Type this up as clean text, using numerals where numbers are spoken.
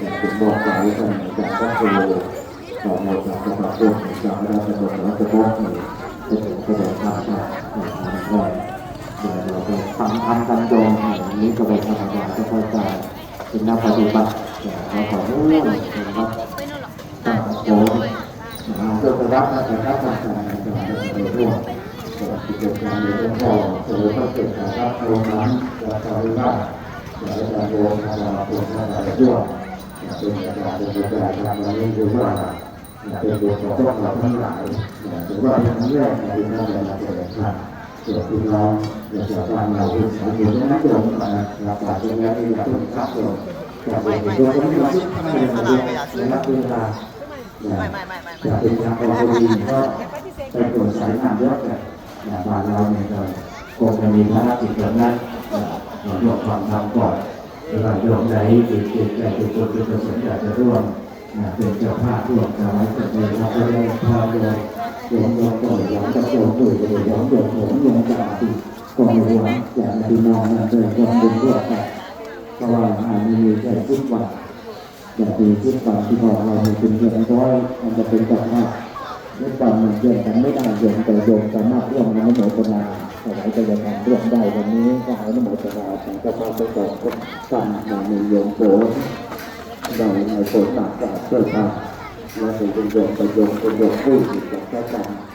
ถึงบอกไว้ท่านอาจารย์ก็คือต่อมาจากกระบะพวกจากราชบัณฑิตราชบัณฑิตจะถึงกระบะทางการว่าเราไปทำกันโยงนี้กระบะทางการก็เข้าใจเป็นนักปฏิบัติเราขอรู้นะครับตั้งโจทย์เพื่อรับนะครับทางการในการดำเนินร่วมกิจกรรมในเรื่องของเสริมพระเกียรติรับโรงน้ำและการวิวาทและการโยงการปลูกการอะไรด้วยเป็นการเป็นการทำนี้คือว่าเป็นบทของพวกเราทั้งหลายถือว่าเป็นครั้งแรกในการเรียนการเรียนการเกี่ยวกับน้องอยากจะฟังเราเป็นสายเกี่ยวกับนักเรียนมารับการเรียนการที่อยากเป็นข้าศึกอยากเป็นตัวคนที่รักไม่เป็นตัวรักเวลาอยากเป็นทางออกดีก็ไปตรวจสายน้ำเยอะเลยบ้านเราเนี่ยก็คงจะมีภารกิจแบบนั้นเรายกความทำก่อนเรายกใจจิตใจทุกคนเป็นประสงค์อยากจะร่วมเป็นเจ้าภาพร่วมกันไว้จะเป็นเราจะได้พาโยมต่อยหลังจะโยมด้วยโยมโยมผมโยมจ่าตีก่อนหัวอย่างที่น้องนั่นเลยก็เป็นพวกกันเพราะว่ามีแค่ทุกวันอย่างที่ทุกวันที่พอเราเป็นเดือนร้อยมันจะเป็นแบบว่าเรื่องการเงินกันไม่ได้โยมแต่โยมสามารถร่วมในโมทนาสมัยจะยังทำร่วมได้วันนี้ก็ให้โมทนาถึงจะมาประกอบกันในโยมโผได้ในโผต่างๆเพื่อทำและเป็นโยมประโยชน์เป็นโยมผู้ที่จะแก้กัน